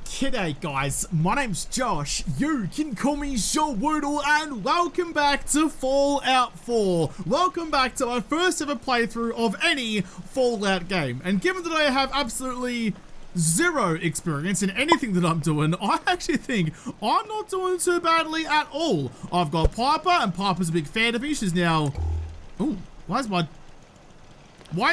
G'day guys, my name's Josh, you can call me Shawwoodle, and welcome back to Fallout 4. Welcome back to my first ever playthrough of any Fallout game. And given that I have absolutely zero experience in anything that I'm doing, I actually think I'm not doing too badly at all. I've got Piper, and Piper's a big fan of me. She's now... Ooh, why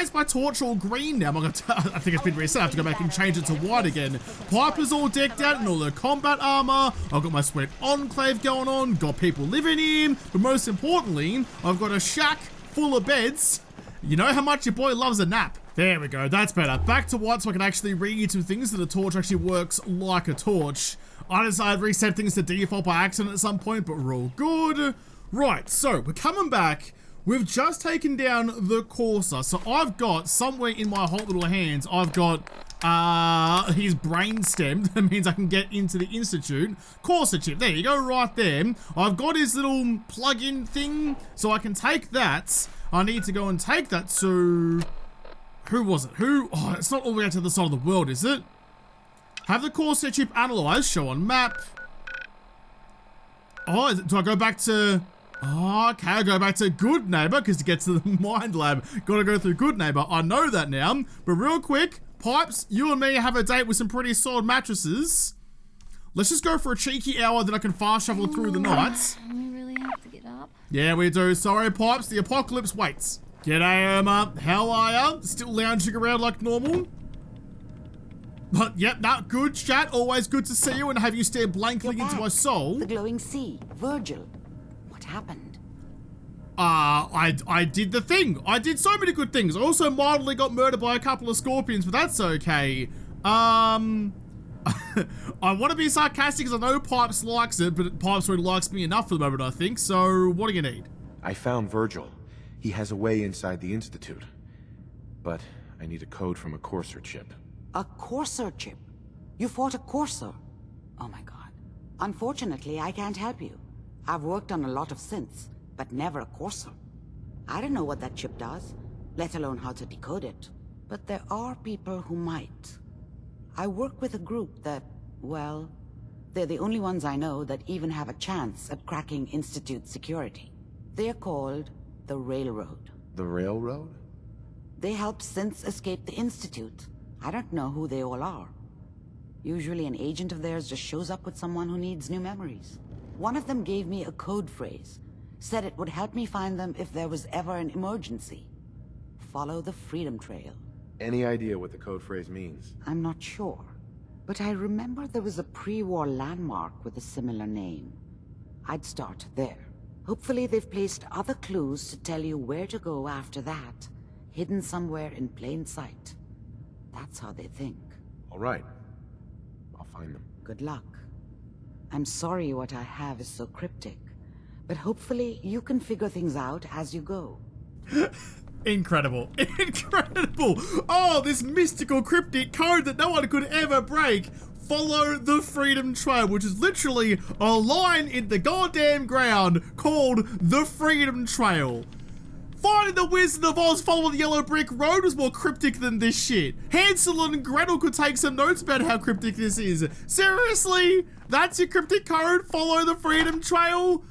is my torch all green now? I think it's been reset. I have to go back and change it to white again. Piper's all decked out in all the combat armor. I've got my sweet enclave going on. Got people living in. But most importantly, I've got a shack full of beds. You know how much your boy loves a nap. There we go. That's better. Back to white so I can actually read some things so the torch actually works like a torch. I decided to reset things to default by accident at some point, but we're all good. Right, so we're coming back. We've just taken down the Courser, so I've got somewhere in my hot little hands, I've got his brainstem. That means I can get into the Institute. Courser chip, there you go, right there. I've got his little plug-in thing, so I can take that. I need to go and take that to... Who was it? Oh, it's not all the way out to the side of the world, is it? Have the Courser chip analyzed, show on map. Oh, do I go back to... Oh, okay, I'll go back to Good Neighbor, because to get to the Mind Lab, gotta go through Good Neighbor. I know that now. But real quick, Pipes, you and me have a date with some pretty solid mattresses. Let's just go for a cheeky hour, then I can fast travel through the nights. We really have to get up. Yeah, we do. Sorry, Pipes, the apocalypse waits. G'day, Irma. How are ya? Still lounging around like normal? But, yep, not good, chat. Always good to see you and have you stare blankly into my soul. The glowing sea, Virgil. What happened? I did the thing. I did so many good things. I also mildly got murdered by a couple of scorpions, but that's okay. I want to be sarcastic because I know Pipes likes it, but Pipes already likes me enough for the moment, I think. So, what do you need? I found Virgil. He has a way inside the Institute. But I need a code from a Courser chip. A Courser chip? You fought a Courser? Oh my god. Unfortunately, I can't help you. I've worked on a lot of synths, but never a Courser. I don't know what that chip does, let alone how to decode it. But there are people who might. I work with a group that, well, they're the only ones I know that even have a chance at cracking Institute security. They're called the Railroad. The Railroad? They help synths escape the Institute. I don't know who they all are. Usually an agent of theirs just shows up with someone who needs new memories. One of them gave me a code phrase, said it would help me find them if there was ever an emergency. Follow the Freedom Trail. Any idea what the code phrase means? I'm not sure, but I remember there was a pre-war landmark with a similar name. I'd start there. Hopefully they've placed other clues to tell you where to go after that, hidden somewhere in plain sight. That's how they think. All right. I'll find them. Good luck. I'm sorry what I have is so cryptic, but hopefully you can figure things out as you go. Incredible. Incredible. Oh, this mystical cryptic code that no one could ever break. Follow the Freedom Trail, which is literally a line in the goddamn ground called the Freedom Trail. Finding the Wizard of Oz following the yellow brick road was more cryptic than this shit. Hansel and Gretel could take some notes about how cryptic this is. Seriously? That's your cryptic code? Follow the Freedom Trail?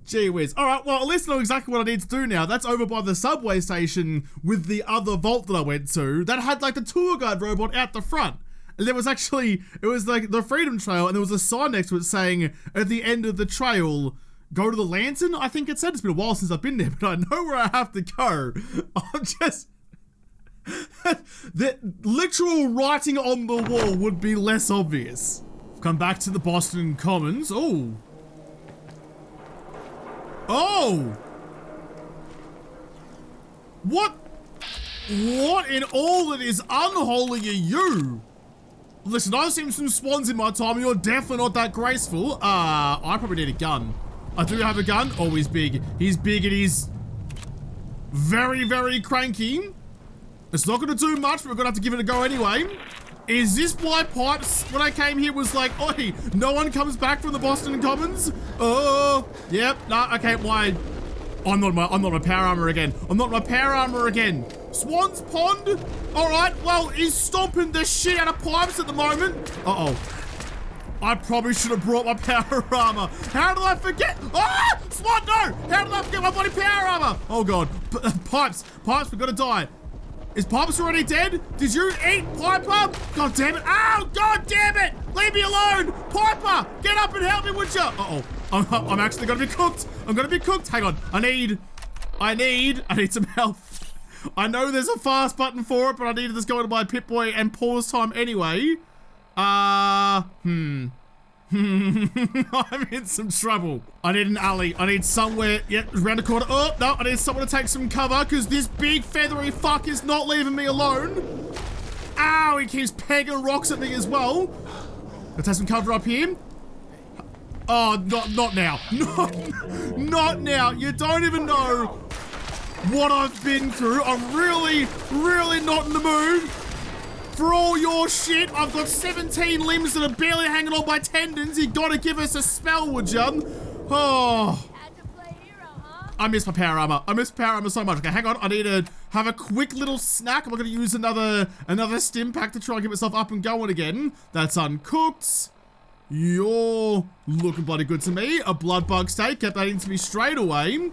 Gee whiz. Alright, well, at least I know exactly what I need to do now. That's over by the subway station with the other vault that I went to. That had like the tour guide robot out the front. And there was actually, it was like the Freedom Trail, and there was a sign next to it saying, at the end of the trail, go to the lantern, I think it said. It's been a while since I've been there, but I know where I have to go. I'm just... the literal writing on the wall would be less obvious. I've come back to the Boston Commons. Oh. Oh. What in all that is unholy are you? Listen, I've seen some swans in my time. You're definitely not that graceful. I probably need a gun. I do have a gun. Oh, he's big. He's big and he's very, very cranky. It's not going to do much, but we're going to have to give it a go anyway. Is this why Pipes, when I came here, was like, oi, no one comes back from the Boston Commons? Oh, yep, nah, okay, why? I'm not my power armor again. I'm not my power armor again. Swan's Pond? All right, well, he's stomping the shit out of Pipes at the moment. Uh-oh. I probably should have brought my power armor. How did I forget? Ah! SWAT, no! How did I forget my bloody power armor? Oh, God. Pipes, Pipes, we're gonna die. Is Pipes already dead? Did you eat Piper? God damn it. Oh, God damn it. Leave me alone. Piper, get up and help me, would you? Uh-oh. I'm actually gonna be cooked. I'm gonna be cooked. Hang on. I need some help. I know there's a fast button for it, but I need to just go into my Pip-Boy and pause time anyway. I'm in some trouble. I need an alley. I need somewhere, around the corner. Oh, no, I need someone to take some cover because this big feathery fuck is not leaving me alone. Ow, he keeps pegging rocks at me as well. Let's take some cover up here. Oh, not now. Not now. You don't even know what I've been through. I'm really, really not in the mood for all your shit. I've got 17 limbs that are barely hanging on by tendons. You gotta give us a spell, would ya? Oh. I miss my power armor. I miss power armor so much. Okay, hang on. I need to have a quick little snack. I'm gonna use another stim pack to try and get myself up and going again. That's uncooked. You're looking bloody good to me. A blood bug steak. Kept that into me straight away.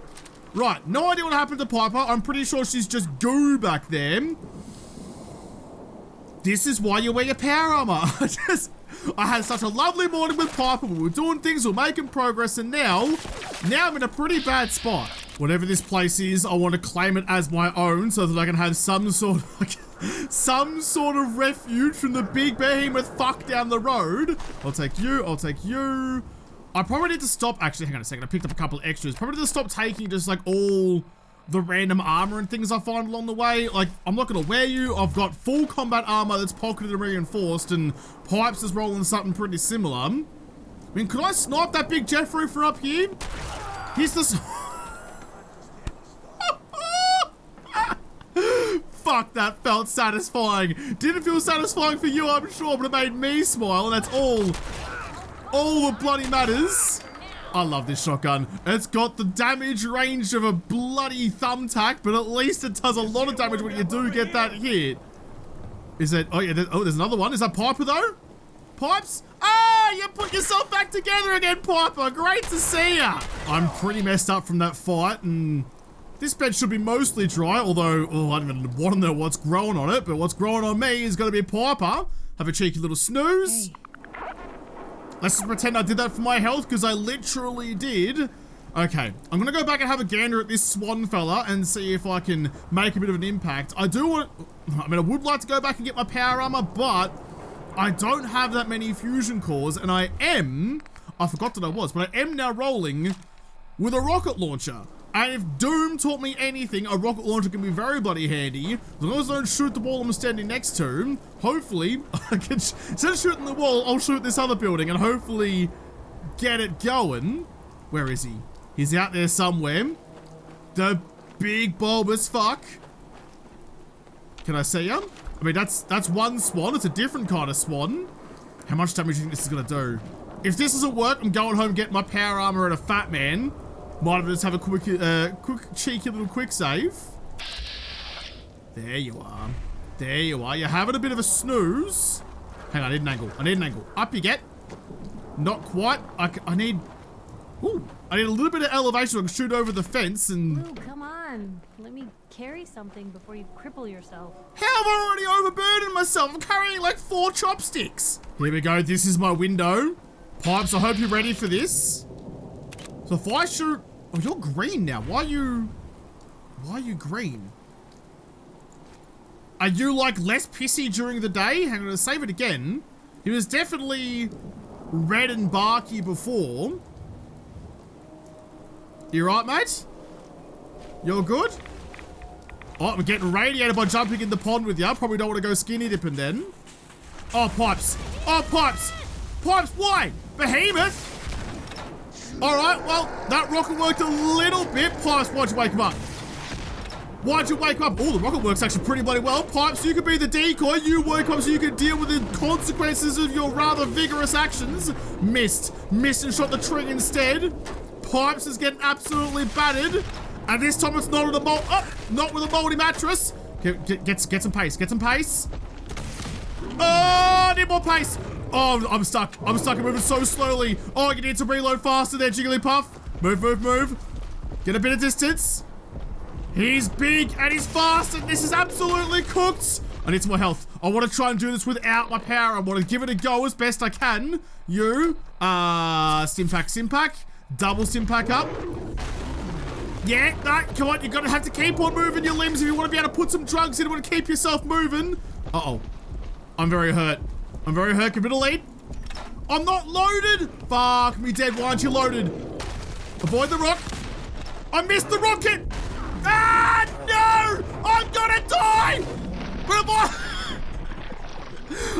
Right, no idea what happened to Piper. I'm pretty sure she's just goo back there. This is why you wear your power armor. I had such a lovely morning with Piper. We were doing things, we were making progress, and now I'm in a pretty bad spot. Whatever this place is, I want to claim it as my own so that I can have some sort of refuge from the big behemoth fuck down the road. I'll take you, I'll take you. I probably need to stop, actually, hang on a second. I picked up a couple of extras. Probably need to stop taking just like all the random armor and things I find along the way. Like, I'm not gonna wear you. I've got full combat armor that's pocketed and reinforced, and Pipes is rolling something pretty similar. I mean, could I snipe that big Jeffrey from up here? Here's the... Fuck, that felt satisfying. Didn't feel satisfying for you, I'm sure, but it made me smile, and that's all that bloody matters. I love this shotgun. It's got the damage range of a bloody thumbtack, but at least it does a lot of damage when you do get that hit. Is it? Oh yeah. There's another one. Is that Piper though? Pipes? Ah, you put yourself back together again, Piper. Great to see ya. I'm pretty messed up from that fight, and this bed should be mostly dry. Although, I don't even want to know what's growing on it. But what's growing on me is going to be Piper. Have a cheeky little snooze. Hey. Let's just pretend I did that for my health, because I literally did. Okay, I'm gonna go back and have a gander at this swan fella and see if I can make a bit of an impact. I would like to go back and get my power armor, but I don't have that many fusion cores, and I forgot that I was, but I am now rolling with a rocket launcher. And if Doom taught me anything, a rocket launcher can be very bloody handy. As long as I don't shoot the ball I'm standing next to, hopefully, I can, instead of shooting the wall, I'll shoot this other building and hopefully get it going. Where is he? He's out there somewhere. The big bulbous fuck. Can I see him? I mean, that's one swan. It's a different kind of swan. How much damage do you think this is gonna do? If this doesn't work, I'm going home and getting my power armor and a fat man. Might have just have a quick cheeky little quick save. There you are. There you are. You're having a bit of a snooze. Hang on, I need an angle. I need an angle. Up you get. Not quite. I need... Ooh. I need a little bit of elevation so I can shoot over the fence and... Ooh, come on. Let me carry something before you cripple yourself. How have I already overburdened myself? I'm carrying like 4 chopsticks. Here we go. This is my window. Pipes, I hope you're ready for this. So if I shoot... Oh, you're green now. Why are you green? Are you, like, less pissy during the day? Hang on, to save it again. He was definitely red and barky before. You right, mate? You're good? Oh, I'm getting radiated by jumping in the pond with you. Probably don't want to go skinny dipping then. Oh, Pipes. Oh, Pipes. Pipes, why? Behemoth? Alright, well, that rocket worked a little bit. Pipes, why'd you wake him up? Why'd you wake up? Oh, the rocket works actually pretty bloody well. Pipes, you could be the decoy. You woke up so you could deal with the consequences of your rather vigorous actions. Missed and shot the tree instead. Pipes is getting absolutely battered. And this time it's not with a not with a moldy mattress. Get some pace, get some pace. Oh, I need more pace. Oh, I'm stuck. I'm stuck. I'm moving so slowly. Oh, you need to reload faster there, Jigglypuff. Move, move, move. Get a bit of distance. He's big and he's fast and this is absolutely cooked. I need some more health. I want to try and do this without my power. I want to give it a go as best I can. You, Stimpack. Double Stimpack up. Yeah, no, come on. You're going to have to keep on moving your limbs if you want to be able to put some drugs in. You want to keep yourself moving. Uh-oh. I'm very hurt. I'm very hurt. Give it a lead. I'm not loaded. Fuck me dead. Why aren't you loaded? Avoid the rock. I missed the rocket. Ah, no! I'm gonna die! But if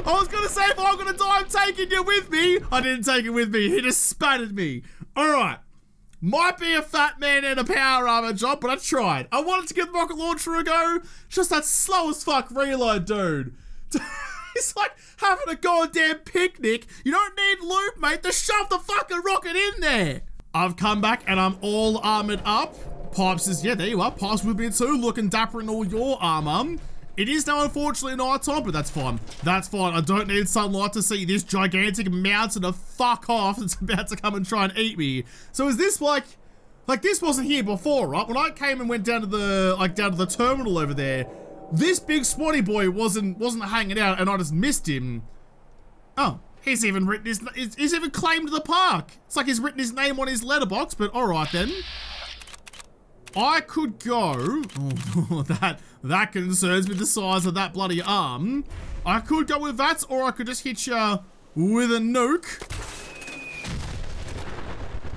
I was gonna say if I'm gonna die, I'm taking you with me. I didn't take it with me. He just spattered me. All right. Might be a fat man and a power armor job, but I tried. I wanted to give the rocket launcher a go. It's just that slow as fuck reload, dude. It's like having a goddamn picnic. You don't need lube, mate. Just shove the fucking rocket in there. I've come back and I'm all armored up. Pipes is, yeah, there you are. Pipes with me too, looking dapper in all your armor. It is now unfortunately night time, but that's fine. That's fine. I don't need sunlight to see this gigantic mountain of fuck off that's about to come and try and eat me. So is this like this wasn't here before, right? When I came and went down to the terminal over there, this big swatty boy wasn't hanging out and I just missed him. Oh, he's even written he's even claimed the park. It's like he's written his name on his letterbox, but all right then. I could go, oh, that concerns me, the size of that bloody arm. I could go with that, or I could just hit you with a nuke.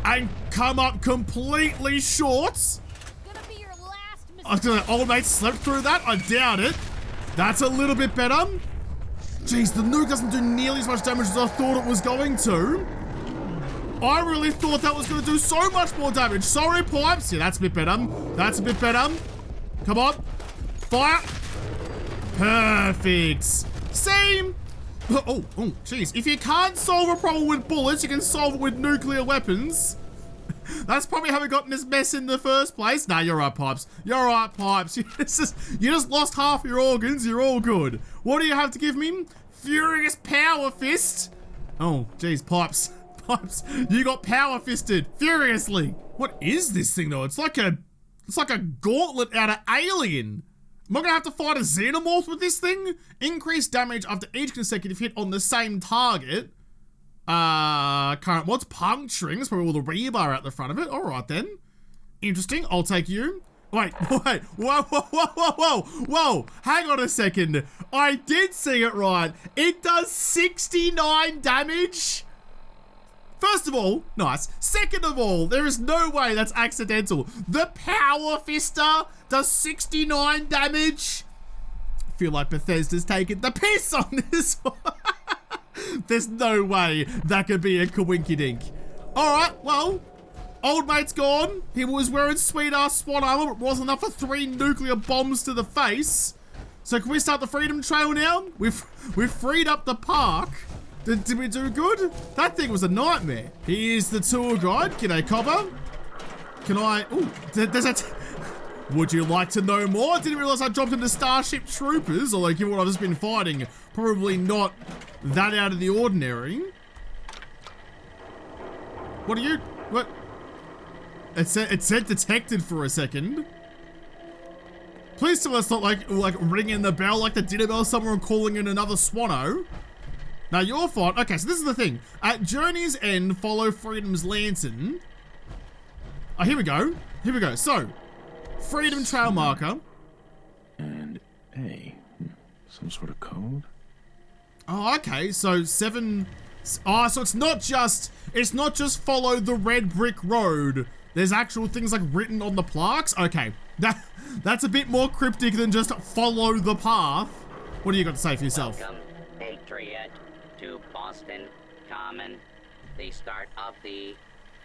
And come up completely short. Gonna be your last mistake. I was gonna, old mate slept through that, I doubt it. That's a little bit better. Jeez, the nuke doesn't do nearly as much damage as I thought it was going to. I really thought that was going to do so much more damage. Sorry, Pipes. Yeah, that's a bit better. That's a bit better. Come on. Fire. Perfect. Same. Oh, jeez. If you can't solve a problem with bullets, you can solve it with nuclear weapons. That's probably how we got in this mess in the first place. Nah, you're right, Pipes. You're right, Pipes. You just lost half your organs. You're all good. What do you have to give me? Furious Power Fist. Oh, jeez, Pipes. Pipes, you got power fisted furiously. What is this thing though? It's like a gauntlet out of Alien. Am I gonna have to fight a xenomorph with this thing? Increased damage after each consecutive hit on the same target. Current mods, puncturing. That's probably all the rebar out the front of it. All right then. Interesting. I'll take you. Wait. Whoa. Hang on a second. I did see it right. It does 69 damage. First of all, nice. Second of all, there is no way that's accidental. The Power Fister does 69 damage. I feel like Bethesda's taking the piss on this one. There's no way that could be a coinkydink. Alright, well, old mate's gone. He was wearing sweet-ass SWAT armor, but wasn't enough for 3 nuclear bombs to the face. So can we start the Freedom Trail now? We've freed up the park. Did we do good? That thing was a nightmare. Here's the tour guide. G'day, Copper. Can I... Ooh, there's a... Would you like to know more? I didn't realize I dropped into Starship Troopers, although given what I've just been fighting, probably not that out of the ordinary. What are you... What? It said detected for a second. Please tell us not like ringing the bell like the dinner bell somewhere and calling in another Swano. Now you're fine. Okay, so this is the thing. At Journey's End, follow Freedom's Lantern. Oh, here we go. Here we go. So, Freedom Trail marker. And A. Some sort of code? Oh, okay. So 7... Oh, so it's not just follow the red brick road. There's actual things like written on the plaques. Okay. That's a bit more cryptic than just follow the path. What do you got to say for yourself? Welcome, Patriot, to Boston Common, the start of the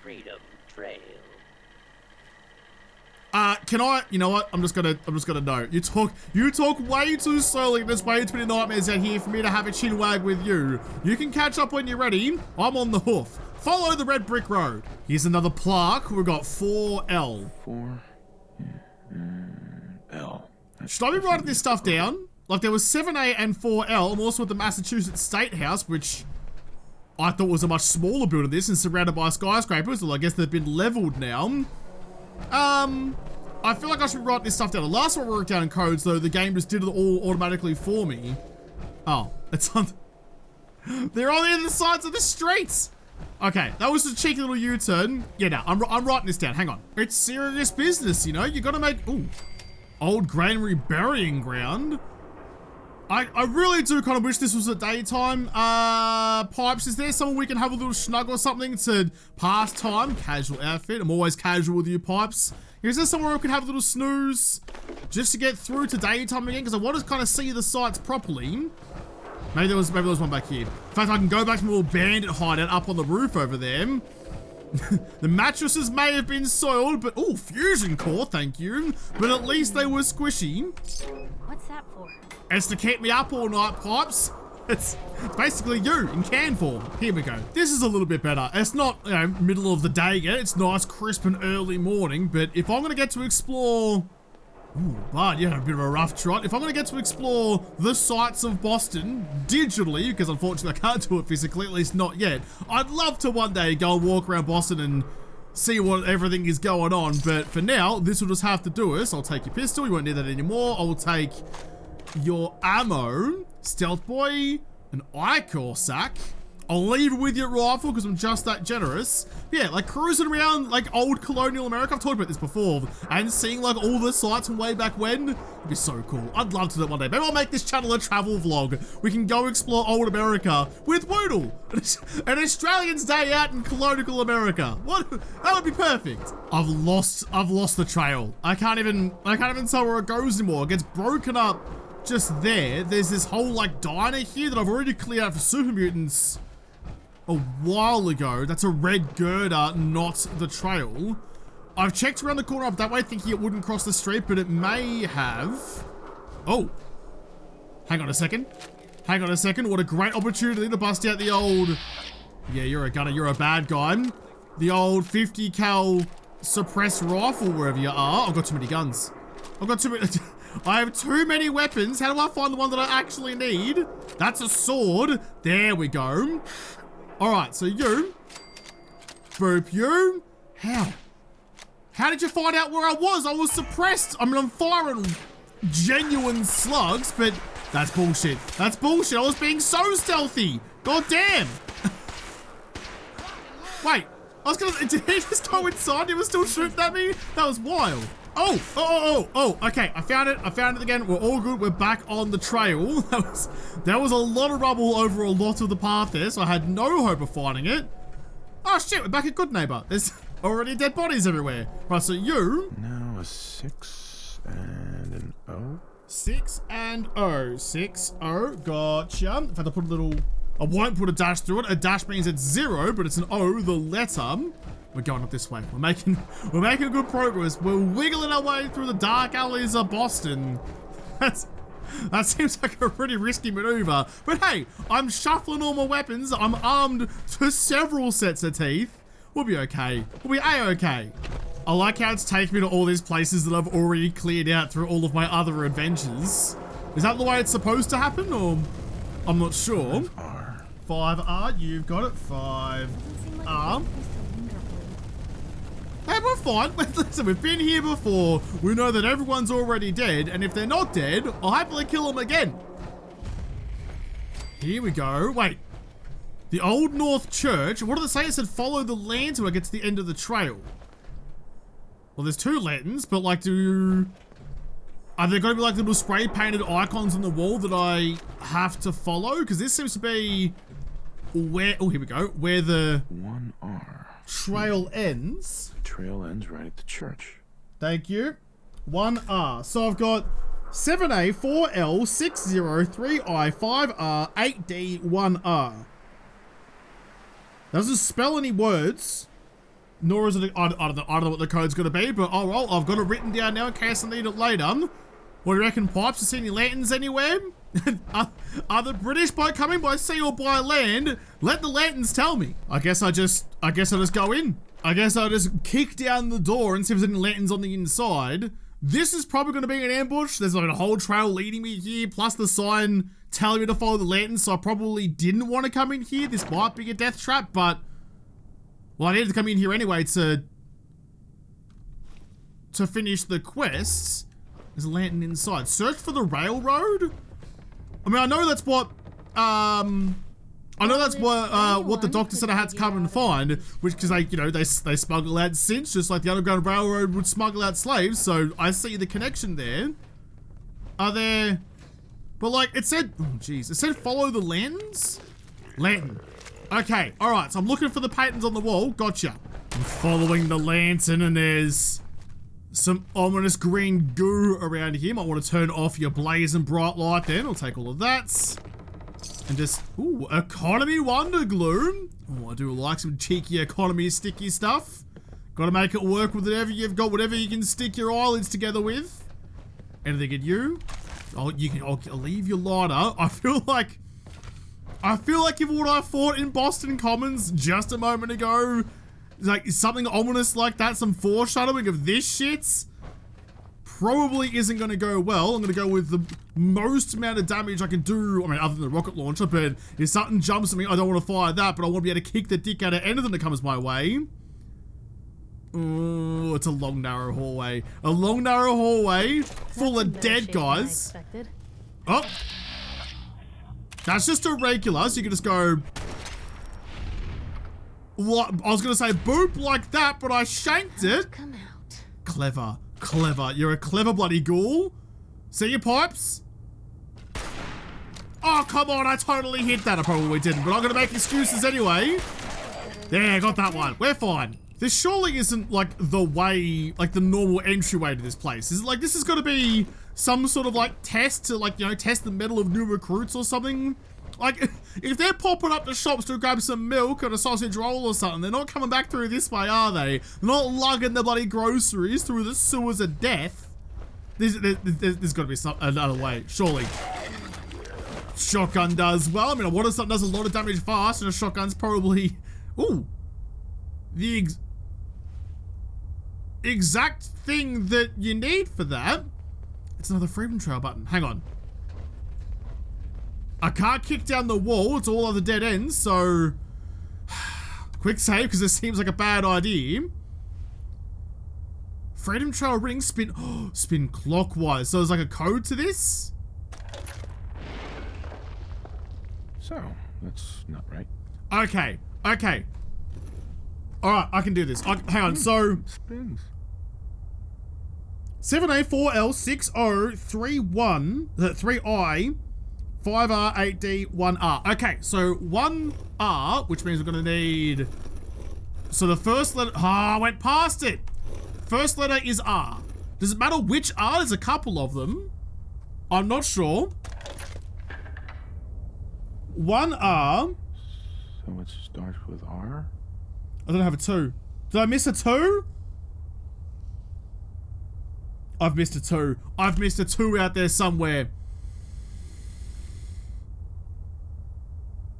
Freedom Trail. Can I, you know what? I'm just gonna know. You talk way too slowly. There's way too many nightmares out here for me to have a chin wag with you. You can catch up when you're ready. I'm on the hoof. Follow the red brick road. Here's another plaque. We've got 4L. 4 L. Should I be writing this stuff down? Like there was 7A and 4L. I'm also at the Massachusetts State House, which I thought it was a much smaller building this and surrounded by skyscrapers. Well, I guess they've been leveled now. I feel like I should write this stuff down. The last one I wrote down in codes, though, the game just did it all automatically for me. Oh, it's on... They're on the other sides of the streets. Okay, that was a cheeky little U-turn. Yeah, no, I'm writing this down. Hang on. It's serious business, you know? You gotta make... Ooh. Old granary burying ground. I really do kind of wish this was at daytime. Pipes, is there someone we can have a little snug or something to pass time? Casual outfit. I'm always casual with you, Pipes. Is there somewhere we can have a little snooze just to get through to daytime again? Because I want to kind of see the sights properly. Maybe there was one back here. In fact, I can go back to my little bandit hideout up on the roof over there. The mattresses may have been soiled, but oh, fusion core, thank you. But at least they were squishy. What's that for? It's to keep me up all night, Pipes. It's basically you in can form. Here we go. This is a little bit better. It's not, you know, middle of the day yet. It's nice, crisp and early morning. But if I'm gonna get to explore... Ooh, bud, you had a bit of a rough trot. If I'm gonna get to explore the sights of Boston digitally, because unfortunately I can't do it physically, at least not yet, I'd love to one day go and walk around Boston and see what everything is going on. But for now, this will just have to do us. I'll take your pistol. You won't need that anymore. I'll take your ammo, stealth boy, an Icor sack. I'll leave it with your rifle because I'm just that generous. Yeah, like cruising around like old colonial America. I've talked about this before. And seeing like all the sights from way back when. It'd be so cool. I'd love to do it one day. Maybe I'll make this channel a travel vlog. We can go explore old America with Woodle. An Australian's day out in colonial America. What? That would be perfect. I've lost the trail. I can't even tell where it goes anymore. It gets broken up just there. There's this whole like diner here that I've already cleared out for super mutants a while ago. That's a red girder, not the trail. I've checked around the corner up that way thinking it wouldn't cross the street, but it may have. Oh, hang on a second. What a great opportunity to bust out the old, yeah, you're a gunner, you're a bad guy, the old 50 cal suppressed rifle wherever you are. I've got too many guns. I have too many weapons. How do I find the one that I actually need? That's a sword. There we go. All right, so you. Boop you. How did you find out where I was? I was suppressed. I mean, I'm firing genuine slugs, but that's bullshit. That's bullshit. I was being so stealthy. God damn. Wait, did he just go inside? He was still shooting at me? That was wild. Oh, okay, I found it again. We're all good, we're back on the trail. There was a lot of rubble over a lot of the path there, so I had no hope of finding it. Oh shit, we're back at Good Neighbor. There's already dead bodies everywhere. Right, so you... Now a 6 and an O. 6 and O. 6 O, gotcha. In fact, I'll put a little... I won't put a dash through it. A dash means it's 0, but it's an O, the letter. We're going up this way. We're making good progress. We're wiggling our way through the dark alleys of Boston. That seems like a pretty risky maneuver. But hey, I'm shuffling all my weapons. I'm armed to several sets of teeth. We'll be okay. We'll be A-okay. I like how it's taken me to all these places that I've already cleared out through all of my other adventures. Is that the way it's supposed to happen, or I'm not sure. 5R. 5R, you've got it. 5R. Hey, we're fine. Listen, we've been here before. We know that everyone's already dead, and if they're not dead, I'll happily kill them again. Here we go. Wait. The Old North Church. What did it say? It said follow the lantern till I get to the end of the trail. Well, there's 2 lanterns, but like, are there going to be like little spray painted icons on the wall that I have to follow? Because this seems to be where, oh, here we go, where the 1R. Trail ends. The trail ends right at the church. Thank you. 1R. So I've got 7A, 4L, 6-0, 3I, 5R, 8D, 1R. Doesn't spell any words. Nor is it, I don't know what the code's going to be, but oh well, I've got it written down now in case I need it later. What do you reckon, Pipes? You see any lanterns anywhere? Are the British coming by sea or by land? Let the lanterns tell me. I guess I just go in. I guess I'll just kick down the door and see if there's any lanterns on the inside. This is probably going to be an ambush. There's like a whole trail leading me here, plus the sign telling me to follow the lantern, so I probably didn't want to come in here. This might be a death trap, but... Well, I needed to come in here anyway to finish the quests. There's a lantern inside. Search for the railroad? I mean, I know that's what... I know that's what the doctor said I had to come and find, which, because they smuggle out synths just like the Underground Railroad would smuggle out slaves, so I see the connection there. Are there... But like, it said... Oh, jeez. It said follow the lanterns? Lantern. Okay, alright, so I'm looking for the patterns on the wall. Gotcha. I'm following the lantern and there's some ominous green goo around here. Might want to turn off your blazing bright light then. I'll take all of that. And just, ooh, economy wonder glue. Oh, I do like some cheeky economy sticky stuff. Gotta make it work with whatever you've got, whatever you can stick your eyelids together with. Anything at you? Oh, I'll leave your lighter. I feel like if what I fought in Boston Commons just a moment ago, like something ominous like that, some foreshadowing of this shit, probably isn't going to go well. I'm going to go with the most amount of damage I can do, I mean, other than the rocket launcher, but if something jumps at me, I don't want to fire that, but I want to be able to kick the dick out of anything that comes my way. Oh, it's a long, narrow hallway. A long, narrow hallway full of dead guys. Oh. That's just a regular, so you can just go... What? I was going to say boop like that, but I shanked it. Come out. Clever. Clever. You're a clever bloody ghoul. See your pipes? Oh, come on. I totally hit that. I probably didn't, but I'm going to make excuses anyway. There, got that one. We're fine. This surely isn't like the way, like the normal entryway to this place. Is it like this is going to be some sort of like test to like, test the mettle of new recruits or something? Like, if they're popping up to shops to grab some milk and a sausage roll or something, they're not coming back through this way, are they? They're not lugging the bloody groceries through the sewers of death. There's got to be another way, surely. Shotgun does well. I mean, a water something does a lot of damage fast, and a shotgun's probably... Ooh. The exact thing that you need for that. It's another Freedom Trail button. Hang on. I can't kick down the wall. It's all other dead ends, so... Quick save, because this seems like a bad idea. Freedom Trail ring, spin... Oh, spin clockwise. So there's like a code to this? So, that's not right. Okay. Okay. Alright, I can do this. Hang on, so... Spins. 7A4L6031... 3I... 5R, 8D, 1R. Okay, so 1R, which means we're going to need... So the first letter... I went past it! First letter is R. Does it matter which R? There's a couple of them. I'm not sure. 1R. So it starts with R? I don't have a 2. Did I miss a 2? I've missed a 2. I've missed a 2 out there somewhere.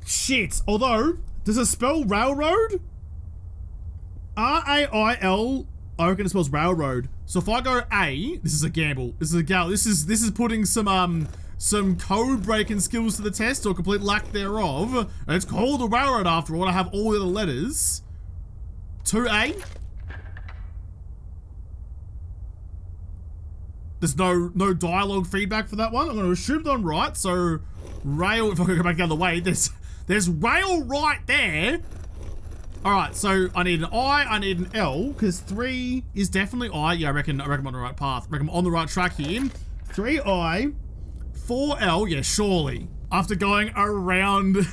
Shit. Although, does it spell railroad? R-A-I-L. I reckon it spells railroad. So if I go A, this is a gamble. This is a gamble. This is putting some code breaking skills to the test, or complete lack thereof. And it's called a railroad after all. I have all the other letters. 2A. There's no dialogue feedback for that one. I'm going to assume that I'm right. So rail. If I can go back the other way, there's rail right there. All right, so I need an I, I need an L, because 3 is definitely I. Yeah, I reckon I'm on the right path. I reckon I'm on the right track here. 3I, 4L, yeah, surely. After going around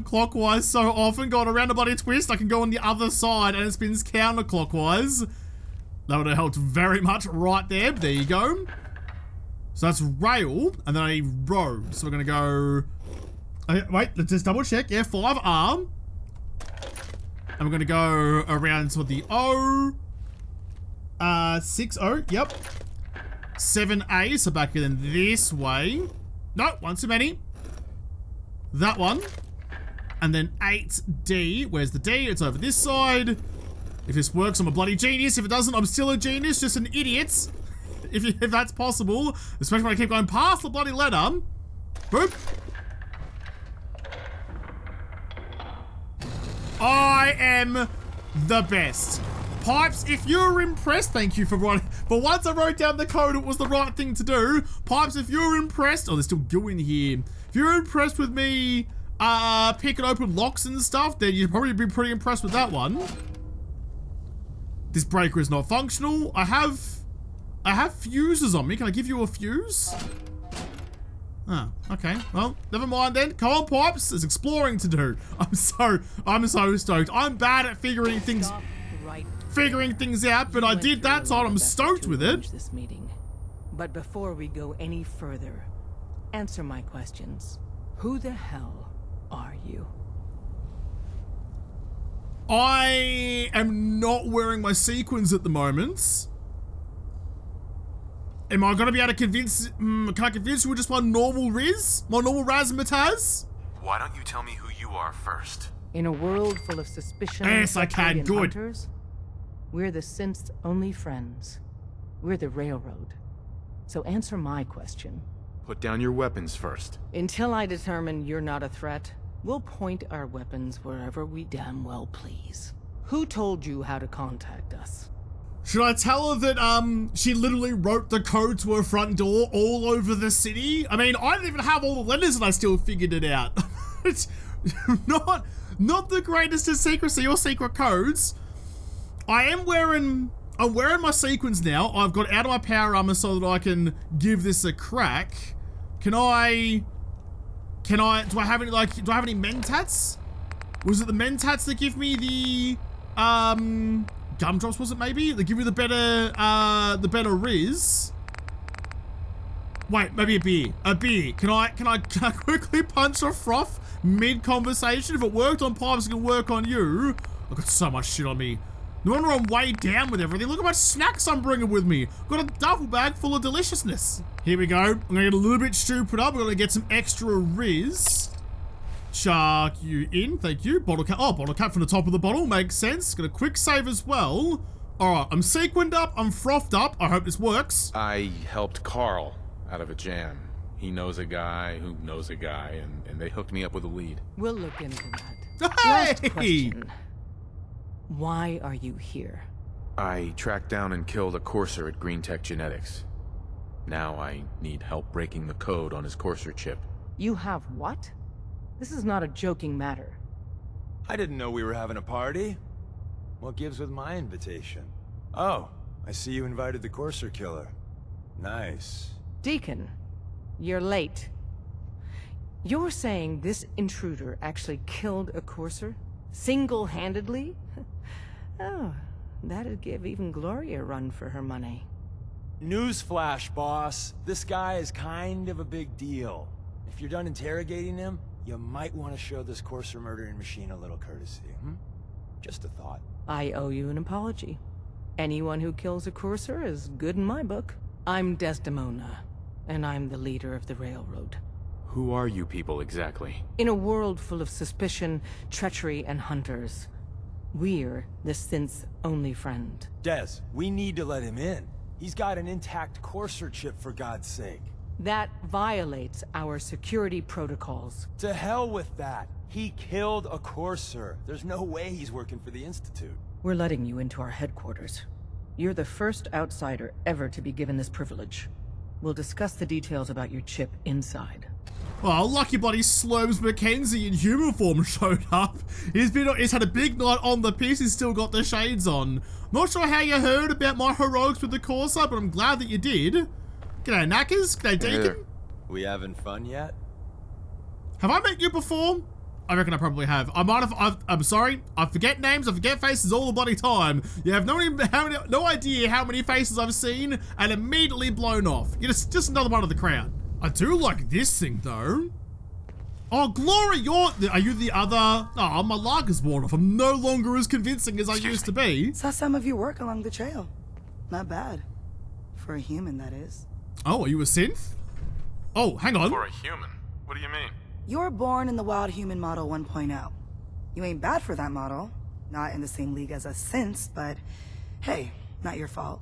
clockwise so often, going around a bloody twist, I can go on the other side and it spins counterclockwise. That would have helped very much right there. There you go. So that's rail, and then I need road. So we're gonna go... Wait, let's just double check. Yeah, 5R. And we're gonna go around to the O. 6O, yep. 7A, so back in this way. No, one too many. That one. And then 8D. Where's the D? It's over this side. If this works, I'm a bloody genius. If it doesn't, I'm still a genius, just an idiot. If that's possible. Especially when I keep going past the bloody letter. Boop. I am the best. Pipes, if you're impressed, thank you for writing. But once I wrote down the code, it was the right thing to do. Pipes, if you're impressed, oh, there's still goo in here. If you're impressed with me picking open locks and stuff, then you'd probably be pretty impressed with that one. This breaker is not functional. I have fuses on me. Can I give you a fuse? Oh, okay. Well, never mind then. Come on, Pipes. There's exploring to do. I'm so stoked. I'm bad at figuring things out, but I did that, so I'm stoked with it. This meeting. But before we go any further, answer my questions. Who the hell are you? I am not wearing my sequins at the moment. Am I gonna be able to convince? Can I convince you with just my normal Riz? My normal razzmatazz? Why don't you tell me who you are first? In a world full of suspicion Yes, I can. and Good. hunters, we're the synth's only friends. We're the Railroad. So answer my question. Put down your weapons first. Until I determine you're not a threat, we'll point our weapons wherever we damn well please. Who told you how to contact us? Should I tell her that she literally wrote the code to her front door all over the city? I mean, I didn't even have all the letters and I still figured it out. It's not the greatest of secrecy or secret codes. I'm wearing my sequins now. I've got out of my power armor so that I can give this a crack. Do I have any mentats? Was it the mentats that give me the gumdrops, was it maybe? They give you the better Riz. Wait, maybe a beer. A beer. Can I quickly punch a froth mid-conversation? If it worked on Pipes, it can work on you. I've got so much shit on me. No wonder I'm way down with everything. Look how much snacks I'm bringing with me. Got a duffel bag full of deliciousness. Here we go. I'm gonna get a little bit stupid up. We're gonna get some extra Riz. Shark you in, thank you. Bottle cap, bottle cap from the top of the bottle, makes sense. Got a quick save as well. Alright, I'm sequined up, I'm frothed up. I hope this works. I helped Carl out of a jam. He knows a guy who knows a guy, and they hooked me up with a lead. We'll look into that. Hey! Last question. Why are you here? I tracked down and killed a courser at Green Tech Genetics. Now I need help breaking the code on his courser chip. You have what? This is not a joking matter. I didn't know we were having a party. What gives with my invitation? Oh, I see you invited the Courser killer. Nice. Deacon, you're late. You're saying this intruder actually killed a courser? Single-handedly? Oh, that'd give even Gloria a run for her money. Newsflash, boss. This guy is kind of a big deal. If you're done interrogating him, you might want to show this Courser murdering machine a little courtesy, Just a thought. I owe you an apology. Anyone who kills a courser is good in my book. I'm Desdemona, and I'm the leader of the Railroad. Who are you people exactly? In a world full of suspicion, treachery, and hunters, we're the synth's only friend. Des, we need to let him in. He's got an intact Courser chip, for God's sake. That violates our security protocols. To hell with that. He killed a Courser. There's no way he's working for the Institute. We're letting you into our headquarters. You're the first outsider ever to be given this privilege. We'll discuss the details about your chip inside. Oh, lucky bloody Slurms Mackenzie in human form showed up. He's had a big night on the piece. He's still got the shades on. Not sure how you heard about my heroics with the Corsair, but I'm glad that you did. G'day, Knackers. G'day, Deacon. We having fun yet? Have I met you before? I reckon I probably have. I'm sorry. I forget names. I forget faces all the bloody time. You have no idea how many faces I've seen and immediately blown off. You're just another one of the crowd. I do like this thing though. Oh, Glory, are you the other? Oh, my luck is worn off. I'm no longer as convincing as I used to be. Saw some of your work along the trail. Not bad. For a human, that is. Oh, are you a synth? Oh, hang on. For a human? What do you mean? You were born in the Wild Human Model 1.0. You ain't bad for that model. Not in the same league as us synths, but hey, not your fault.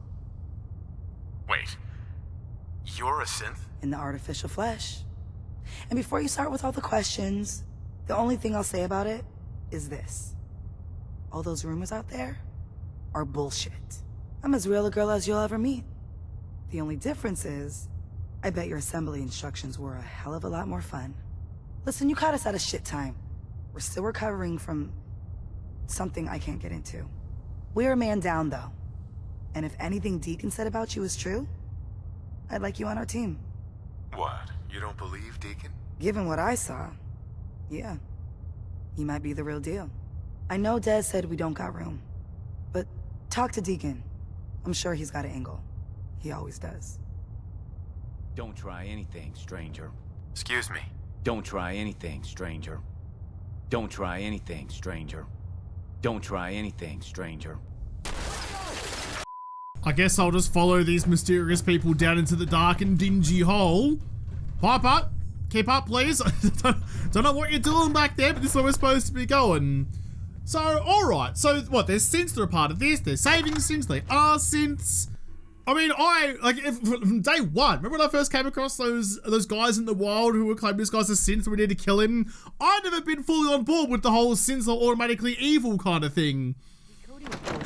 Wait. You're a synth? In the artificial flesh. And before you start with all the questions, the only thing I'll say about it is this. All those rumors out there are bullshit. I'm as real a girl as you'll ever meet. The only difference is, I bet your assembly instructions were a hell of a lot more fun. Listen, you caught us at a shit time. We're still recovering from something I can't get into. We're a man down, though. And if anything Deacon said about you is true, I'd like you on our team. What? You don't believe Deacon? Given what I saw, yeah. He might be the real deal. I know Dez said we don't got room, but talk to Deacon. I'm sure he's got an angle. He always does. Don't try anything, stranger. Excuse me. Don't try anything, stranger. Don't try anything, stranger. Don't try anything, stranger. I guess I'll just follow these mysterious people down into the dark and dingy hole. Piper, keep up, please. Don't know what you're doing back there, but this is where we're supposed to be going. So, alright. So, what? There's synths that are part of this. There's saving synths. They are synths. I mean, from day one, remember when I first came across those guys in the wild who were claiming this guy's a synth and we need to kill him? I'd never been fully on board with the whole synths are automatically evil kind of thing.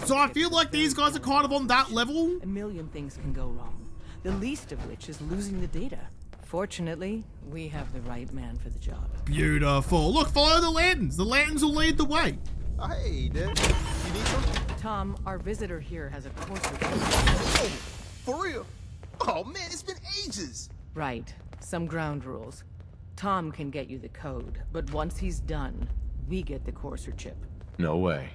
So I feel like these guys are kind of on that level. A million things can go wrong, the least of which is losing the data. Fortunately, we have the right man for the job. Beautiful. Look, follow the lanterns. The lanterns will lead the way. Hey, Dad. You need some? Tom, our visitor here has a course with Oh, for real? Oh, man, it's been ages. Right. Some ground rules. Tom can get you the code, but once he's done, we get the Courser chip. No way.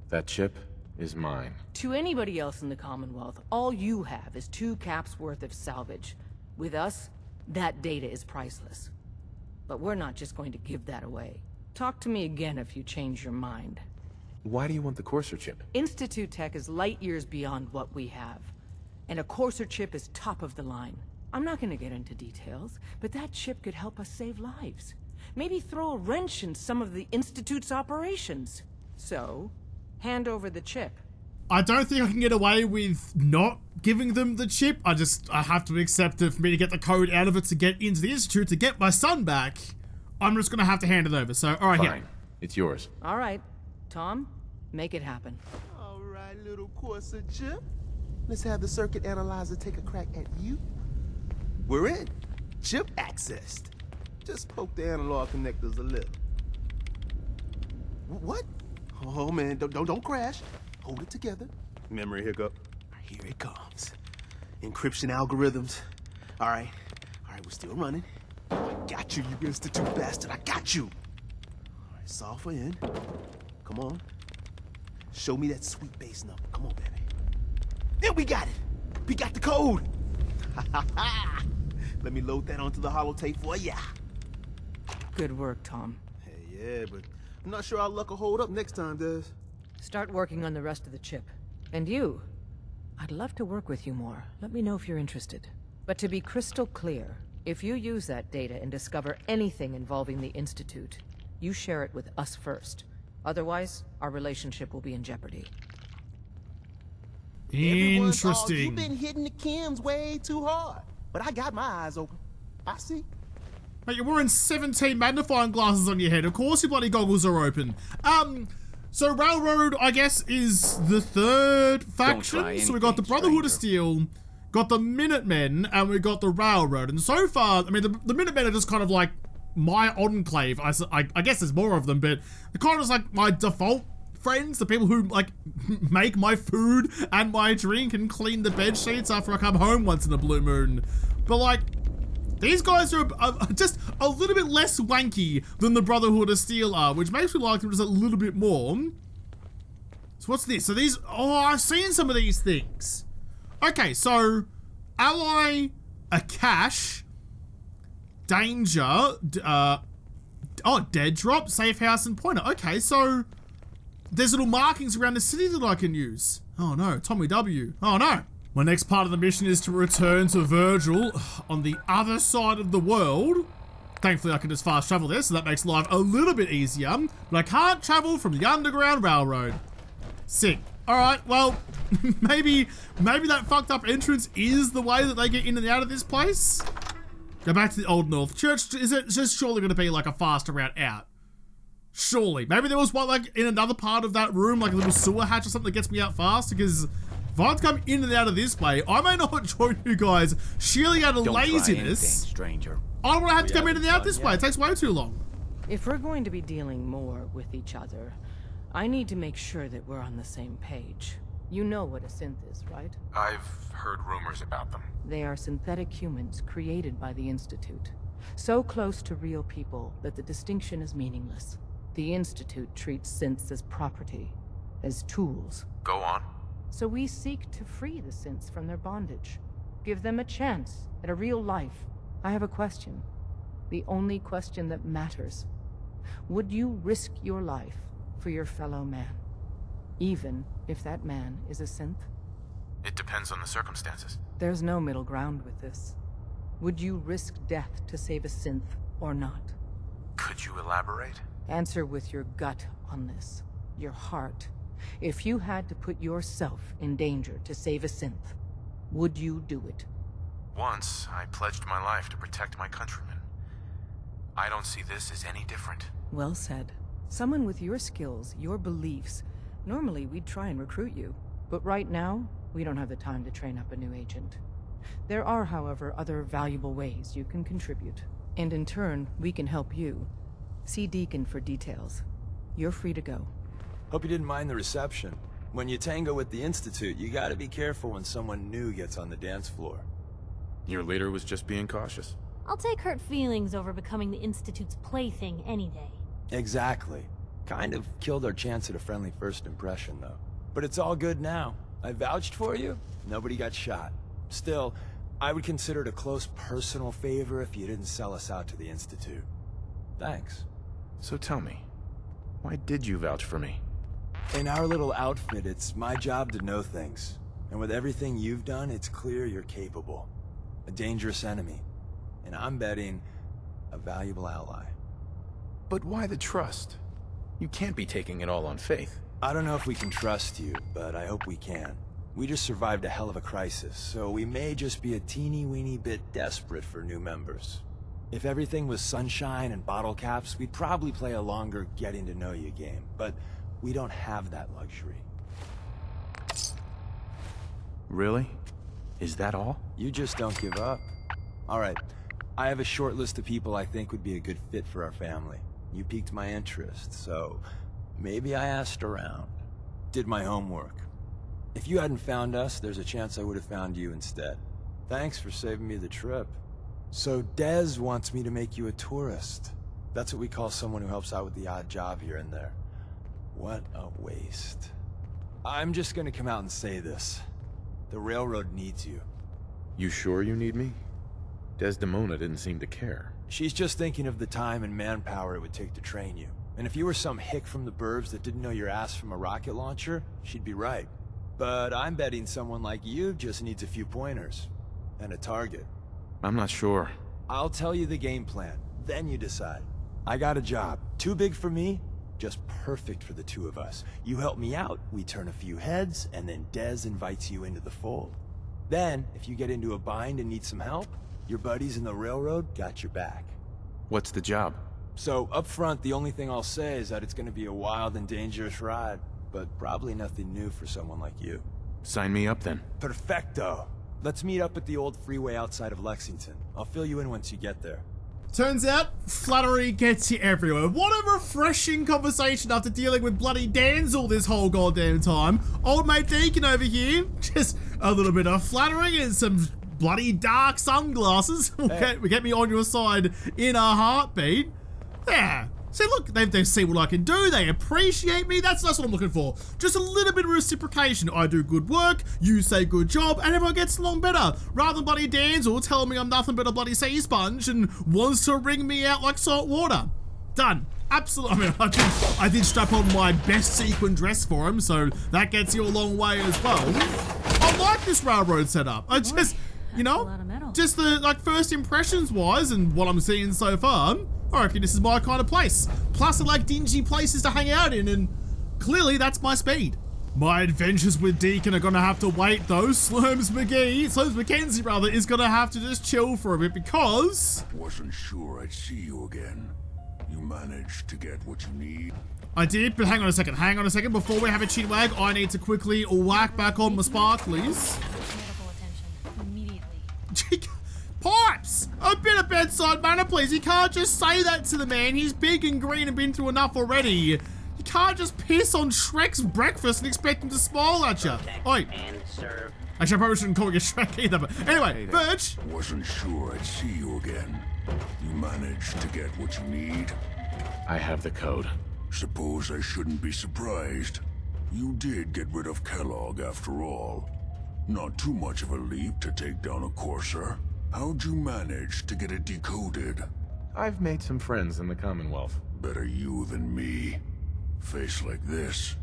That chip is mine. To anybody else in the Commonwealth, all you have is 2 caps worth of salvage. With us, that data is priceless. But we're not just going to give that away. Talk to me again if you change your mind. Why do you want the Courser chip? Institute Tech is light years beyond what we have. And a Courser chip is top of the line. I'm not going to get into details, but that chip could help us save lives. Maybe throw a wrench in some of the Institute's operations. So, hand over the chip. I don't think I can get away with not giving them the chip. I have to accept it for me to get the code out of it to get into the Institute to get my son back. I'm just going to have to hand it over. So, alright, Fine. here. It's yours. Alright. Tom, make it happen. Alright, little Courser chip. Let's have the circuit analyzer take a crack at you. We're in. Chip accessed. Just poke the analog connectors a little. What? Oh man, don't crash. Hold it together. Memory hiccup. Here it comes. Encryption algorithms. All right, we're still running. I got you, you Institute bastard. I got you. All right, software in. Come on. Show me that sweet bass number. Come on, baby. Yeah, we got it. We got the code. Let me load that onto the holotape for ya. Good work, Tom. Hey, yeah, but I'm not sure our luck will hold up next time, Des. Start working on the rest of the chip. And you, I'd love to work with you more. Let me know if you're interested. But to be crystal clear, if you use that data and discover anything involving the Institute, you share it with us first. Otherwise, our relationship will be in jeopardy. Interesting. You've been hitting the chems way too hard. But I got my eyes open. I see. Mate, you're wearing 17 magnifying glasses on your head. Of course your bloody goggles are open. So Railroad, I guess, is the third faction. So we got the Brotherhood of Steel, got the Minutemen, and we got the Railroad. And so far, I mean, the Minutemen are just kind of like my enclave. I guess there's more of them, but they're kind of just like my default friends, the people who like make my food and my drink and clean the bed sheets after I come home once in a blue moon. But like, these guys are just a little bit less wanky than the Brotherhood of Steel are, which makes me like them just a little bit more. So what's this? So these, oh, I've seen some of these things. Okay, so Ally, a cache, danger, dead drop, safe house, and pointer. Okay, so there's little markings around the city that I can use. Oh no, Tommy W. Oh no. My next part of the mission is to return to Virgil on the other side of the world. Thankfully, I can just fast travel there, so that makes life a little bit easier. But I can't travel from the Underground Railroad. Sick. All right, well, maybe that fucked up entrance is the way that they get in and out of this place. Go back to the Old North Church. Is it just surely going to be like a faster route out? Surely. Maybe there was one like in another part of that room, like a little sewer hatch or something that gets me out fast, because if I had to come in and out of this way, I may not join you guys sheerly out of laziness. Try anything, stranger. I don't want to have to come in and out this way. It takes way too long. If we're going to be dealing more with each other, I need to make sure that we're on the same page. You know what a synth is, right? I've heard rumors about them. They are synthetic humans created by the Institute. So close to real people that the distinction is meaningless. The Institute treats synths as property, as tools. Go on. So we seek to free the synths from their bondage. Give them a chance at a real life. I have a question. The only question that matters. Would you risk your life for your fellow man? Even if that man is a synth? It depends on the circumstances. There's no middle ground with this. Would you risk death to save a synth or not? Could you elaborate? Answer with your gut on this. Your heart. If you had to put yourself in danger to save a synth, would you do it? Once, I pledged my life to protect my countrymen. I don't see this as any different. Well said. Someone with your skills, your beliefs, normally we'd try and recruit you. But right now, we don't have the time to train up a new agent. There are, however, other valuable ways you can contribute. And in turn, we can help you. See Deacon for details. You're free to go. Hope you didn't mind the reception. When you tango with the Institute, you gotta be careful when someone new gets on the dance floor. Your leader was just being cautious. I'll take hurt feelings over becoming the Institute's plaything any day. Exactly. Kind of killed our chance at a friendly first impression, though. But it's all good now. I vouched for you. Nobody got shot. Still, I would consider it a close personal favor if you didn't sell us out to the Institute. Thanks. So tell me, why did you vouch for me? In our little outfit, it's my job to know things. And with everything you've done, it's clear you're capable. A dangerous enemy. And I'm betting a valuable ally. But why the trust? You can't be taking it all on faith. I don't know if we can trust you, but I hope we can. We just survived a hell of a crisis, so we may just be a teeny-weeny bit desperate for new members. If everything was sunshine and bottle caps, we'd probably play a longer getting-to-know-you game, but we don't have that luxury. Really? Is that all? You just don't give up. All right, I have a short list of people I think would be a good fit for our family. You piqued my interest, so maybe I asked around. Did my homework. If you hadn't found us, there's a chance I would have found you instead. Thanks for saving me the trip. So Dez wants me to make you a tourist. That's what we call someone who helps out with the odd job here and there. What a waste. I'm just gonna come out and say this. The Railroad needs you. You sure you need me? Desdemona didn't seem to care. She's just thinking of the time and manpower it would take to train you. And if you were some hick from the burbs that didn't know your ass from a rocket launcher, she'd be right. But I'm betting someone like you just needs a few pointers. And a target. I'm not sure. I'll tell you the game plan, then you decide. I got a job. Too big for me, just perfect for the two of us. You help me out, we turn a few heads, and then Dez invites you into the fold. Then, if you get into a bind and need some help, your buddies in the Railroad got your back. What's the job? So, up front, the only thing I'll say is that it's gonna be a wild and dangerous ride, but probably nothing new for someone like you. Sign me up then. Perfecto. Let's meet up at the old freeway outside of Lexington. I'll fill you in once you get there. Turns out, flattery gets you everywhere. What a refreshing conversation after dealing with bloody Danzel this whole goddamn time. Old mate Deacon over here, just a little bit of flattery and some bloody dark sunglasses will get me on your side in a heartbeat. Yeah. See, look, they see what I can do. They appreciate me. That's what I'm looking for. Just a little bit of reciprocation. I do good work, you say good job, and everyone gets along better. Rather than bloody Danzel telling me I'm nothing but a bloody sea sponge and wants to wring me out like salt water. Done. Absolutely. I mean, I did strap on my best sequin dress for him, so that gets you a long way as well. I like this railroad setup. I just, you know, just the like first impressions wise and what I'm seeing so far, I reckon this is my kind of place. Plus I like dingy places to hang out in, and clearly that's my speed. My adventures with Deacon are gonna have to wait though. Slurms McKenzie rather, is gonna have to just chill for a bit because... Wasn't sure I'd see you again. You managed to get what you need? I did, but hang on a second. Before we have a chin wag, I need to quickly whack back on my sparklies. Medical attention. Immediately. Pipes! A bit of bedside manner, please. You can't just say that to the man. He's big and green and been through enough already. You can't just piss on Shrek's breakfast and expect him to smile at you. Oi. And serve. Actually, I probably shouldn't call you Shrek either, but anyway, Verge. Wasn't sure I'd see you again. You managed to get what you need? I have the code. Suppose I shouldn't be surprised. You did get rid of Kellogg after all. Not too much of a leap to take down a Courser. How'd you manage to get it decoded? I've made some friends in the Commonwealth. Better you than me. Face like this,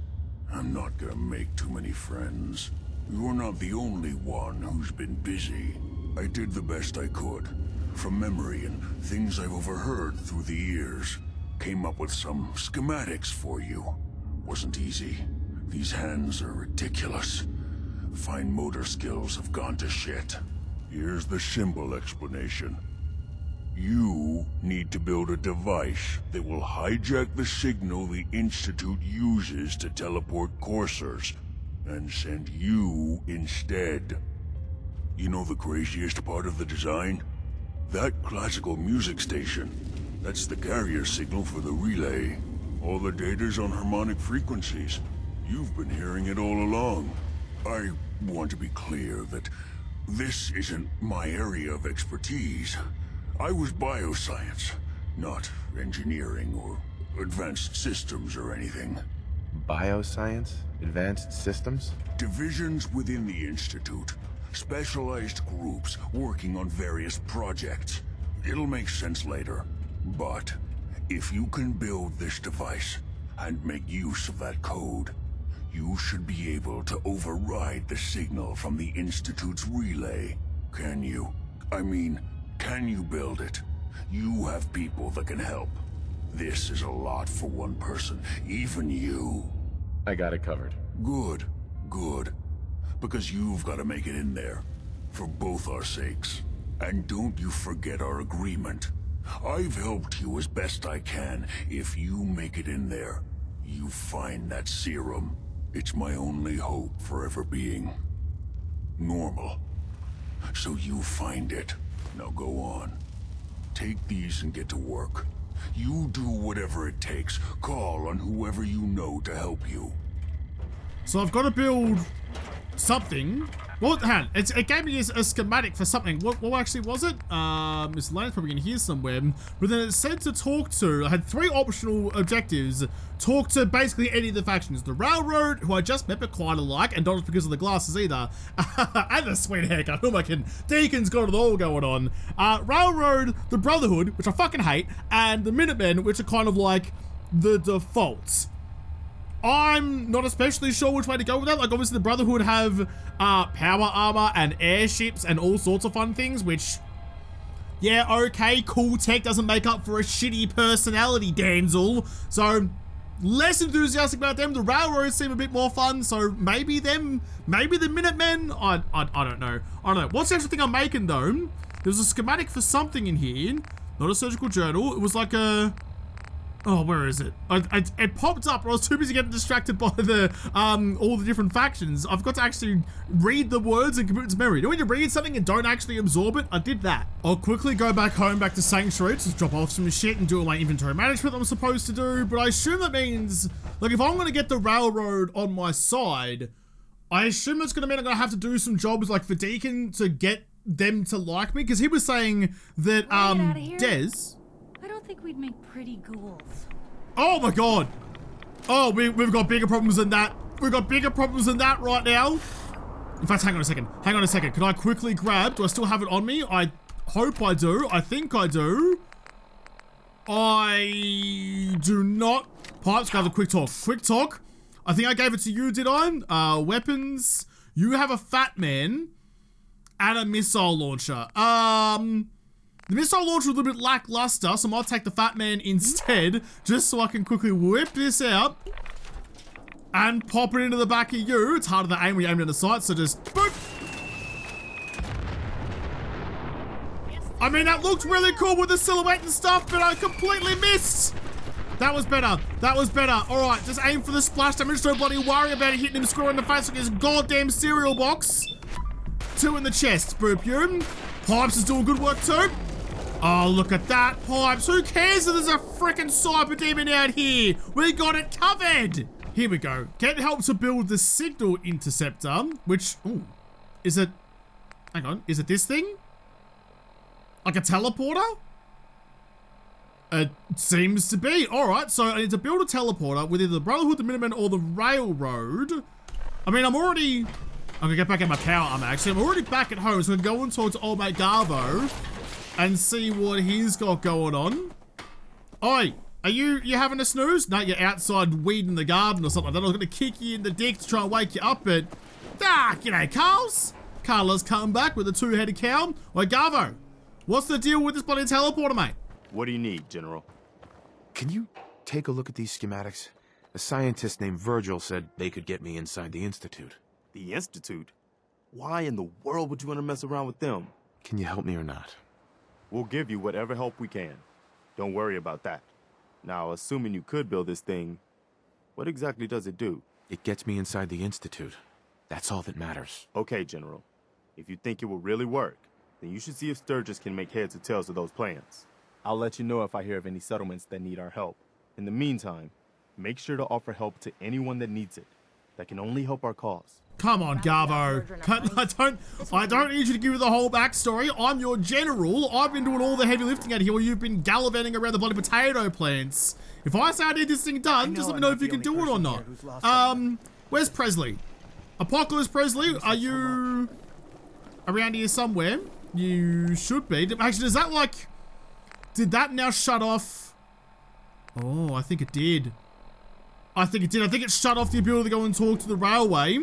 I'm not gonna make too many friends. You're not the only one who's been busy. I did the best I could. From memory and things I've overheard through the years. Came up with some schematics for you. Wasn't easy. These hands are ridiculous. Fine motor skills have gone to shit. Here's the simple explanation. You need to build a device that will hijack the signal the Institute uses to teleport coursers, and send you instead. You know the craziest part of the design? That classical music station. That's the carrier signal for the relay. All the data's on harmonic frequencies. You've been hearing it all along. I want to be clear that this isn't my area of expertise. I was bioscience, not engineering or advanced systems or anything. Bioscience? Advanced systems? Divisions within the Institute. Specialized groups working on various projects. It'll make sense later. But if you can build this device and make use of that code, you should be able to override the signal from the Institute's relay. Can you? I mean, can you build it? You have people that can help. This is a lot for one person, even you. I got it covered. Good, good. Because you've got to make it in there. For both our sakes. And don't you forget our agreement. I've helped you as best I can. If you make it in there, you find that serum. It's my only hope for ever being normal. So you find it. Now go on. Take these and get to work. You do whatever it takes. Call on whoever you know to help you. So I've got to build something. Well, hang on. It gave me a schematic for something. What actually was it? Miss Lane's probably going to hear somewhere. But then it said to talk to, I had 3 optional objectives. Talk to basically any of the factions. The Railroad, who I just met but quite alike, and not just because of the glasses either. And the sweet haircut. Who am I kidding? Deacon's got it all going on. Railroad, the Brotherhood, which I fucking hate, and the Minutemen, which are kind of like the defaults. I'm not especially sure which way to go with that. Like, obviously the Brotherhood have power armor and airships and all sorts of fun things, which, yeah, okay, cool tech doesn't make up for a shitty personality, Danzel. So, less enthusiastic about them. The Railroads seem a bit more fun, so maybe them, maybe the Minutemen. I don't know. I don't know. What's the actual thing I'm making, though? There's a schematic for something in here. Not a surgical journal. It was like a... Oh, where is it? It popped up, but I was too busy getting distracted by the, all the different factions. I've got to actually read the words and commit it to memory. You know when you read something and don't actually absorb it? I did that. I'll quickly go back home, back to Sanctuary, to drop off some shit and do all my inventory management I'm supposed to do, but I assume that means, like, if I'm gonna get the Railroad on my side, I assume that's gonna mean I'm gonna have to do some jobs, like, for Deacon to get them to like me, because he was saying that, Des... I don't think we'd make pretty ghouls. Oh my god! Oh, we've got bigger problems than that. We've got bigger problems than that right now. In fact, hang on a second. Hang on a second. Can I quickly grab? Do I still have it on me? I hope I do. I think I do. I do not. Pipes, grab a quick talk. Quick talk. I think I gave it to you, did I? Weapons. You have a Fat Man and a missile launcher. The missile launcher was a little bit lackluster, so I might take the Fat Man instead, just so I can quickly whip this out. and pop it into the back of you. It's harder to aim when you aim in the sight, so just boop. I mean, that looked really cool with the silhouette and stuff, but I completely missed. That was better. That was better. All right, just aim for the splash damage. Don't bloody worry about it hitting him square in the face like his goddamn cereal box. 2 in the chest. Boop you. Pipes is doing good work too. Oh, look at that. Pipes. Who cares if there's a freaking cyber demon out here? We got it covered. Here we go. Get help to build the signal interceptor, which, ooh, is it, hang on, is it this thing? Like a teleporter? It seems to be. All right, so I need to build a teleporter with either the Brotherhood, the Minutemen, or the Railroad. I mean, I'm gonna get back at my power armor, actually. I'm already back at home, so I'm gonna go and talk to old mate Garvo and see what he's got going on. Oi, are you having a snooze? No, you're outside weeding the garden or something like that. I was gonna kick you in the dick to try and wake you up, but... g'day, Carls. Carla's come back with a 2-headed cow. Oi, Garvo, what's the deal with this bloody teleporter, mate? What do you need, General? Can you take a look at these schematics? A scientist named Virgil said they could get me inside the Institute. The Institute? Why in the world would you want to mess around with them? Can you help me or not? We'll give you whatever help we can. Don't worry about that. Now, assuming you could build this thing, what exactly does it do? It gets me inside the Institute. That's all that matters. Okay, General. If you think it will really work, then you should see if Sturgis can make heads or tails of those plans. I'll let you know if I hear of any settlements that need our help. In the meantime, make sure to offer help to anyone that needs it. That can only help our cause. Come on, Garvo. I don't need you to give me the whole backstory. I'm your general. I've been doing all the heavy lifting out here while you've been gallivanting around the bloody potato plants. If I say I need this thing done, just let me know if you can do it or not. Where's Presley? Apocalypse Presley, are you around here somewhere? You should be. Actually, is that like... Did that now shut off? Oh, I think it did. I think it did. I think it shut off the ability to go and talk to the railway.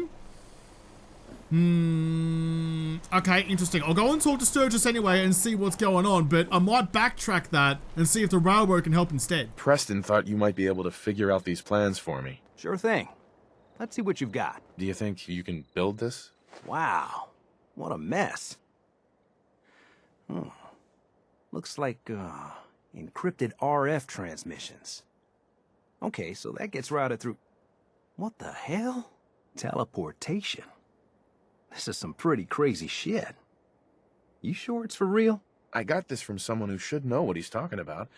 Okay, interesting. I'll go and talk to Sturgis anyway and see what's going on, but I might backtrack that and see if the railroad can help instead. Preston thought you might be able to figure out these plans for me. Sure thing. Let's see what you've got. Do you think you can build this? Wow. What a mess. Looks like, encrypted RF transmissions. Okay, so that gets routed through... What the hell? Teleportation. This is some pretty crazy shit. You sure it's for real? I got this from someone who should know what he's talking about.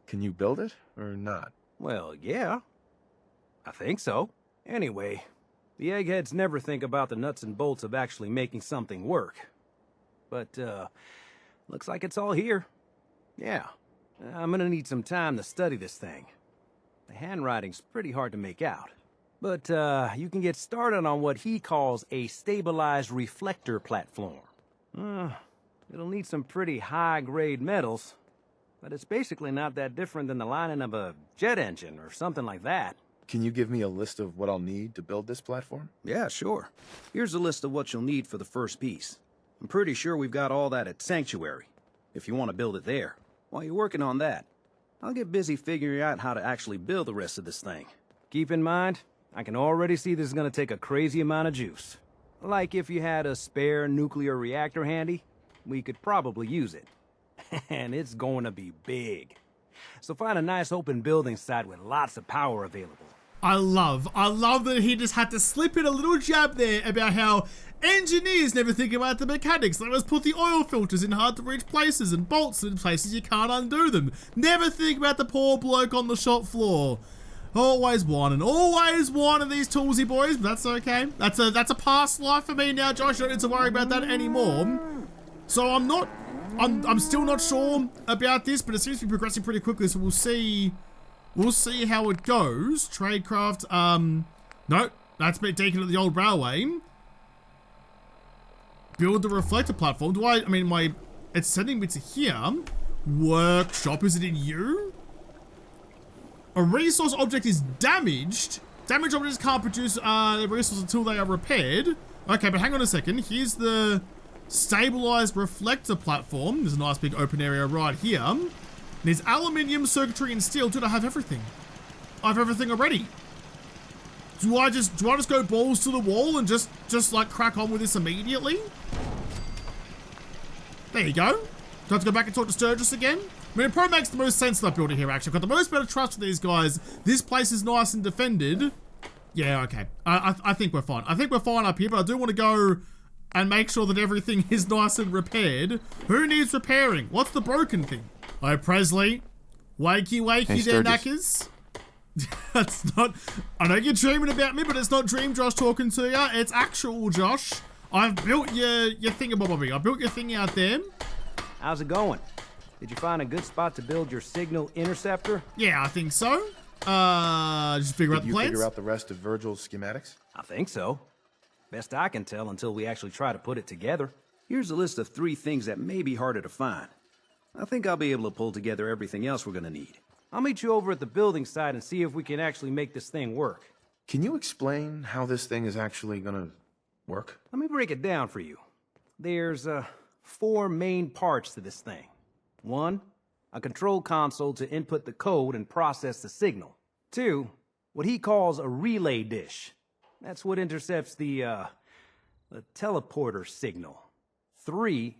Can you build it, or not? Well, yeah. I think so. Anyway, the eggheads never think about the nuts and bolts of actually making something work. But, looks like it's all here. Yeah. I'm gonna need some time to study this thing. The handwriting's pretty hard to make out. But, you can get started on what he calls a stabilized reflector platform. It'll need some pretty high-grade metals, but it's basically not that different than the lining of a jet engine or something like that. Can you give me a list of what I'll need to build this platform? Yeah, sure. Here's a list of what you'll need for the first piece. I'm pretty sure we've got all that at Sanctuary, if you want to build it there. While you're working on that, I'll get busy figuring out how to actually build the rest of this thing. Keep in mind, I can already see this is going to take a crazy amount of juice. Like if you had a spare nuclear reactor handy, we could probably use it. And it's going to be big. So find a nice open building site with lots of power available. I love that he just had to slip in a little jab there about how engineers never think about the mechanics. They always put the oil filters in hard to reach places and bolts in places you can't undo them. Never think about the poor bloke on the shop floor. Always whining these toolsy boys, but that's okay. That's a past life for me now, Josh. I don't need to worry about that anymore. So I'm still not sure about this, but it seems to be progressing pretty quickly, so we'll see how it goes. Tradecraft, no, that's been taken at the old railway. Build the reflector platform. It's sending me to here. Workshop, is it in you? A resource object is damaged. Damaged objects can't produce the resource until they are repaired. Okay, but hang on a second. Here's the stabilized reflector platform. There's a nice big open area right here. There's aluminium, circuitry, and steel. Dude, I have everything. I have everything already. Do I just go balls to the wall and just like crack on with this immediately? There you go. Do I have to go back and talk to Sturgis again? I mean, it probably makes the most sense that I built it here, actually. I've got the most better trust for these guys. This place is nice and defended. Yeah, okay. I think we're fine. I think we're fine up here, but I do want to go and make sure that everything is nice and repaired. Who needs repairing? What's the broken thing? Oh, Presley. Wakey, Hey, there, Sturgis. knackers. That's not... I know you're dreaming about me, but it's not Dream Josh talking to you. It's actual Josh. I've built your thingamabobby. I built your thing out there. How's it going? Did you find a good spot to build your signal interceptor? Yeah, I think so. Just figure out the Did you plans? figure out the rest of Virgil's schematics? I think so. Best I can tell until we actually try to put it together. Here's a list of 3 things that may be harder to find. I think I'll be able to pull together everything else we're gonna need. I'll meet you over at the building site and see if we can actually make this thing work. Can you explain how this thing is actually gonna work? Let me break it down for you. There's 4 main parts to this thing. 1, a control console to input the code and process the signal. 2, what he calls a relay dish. That's what intercepts the teleporter signal. 3,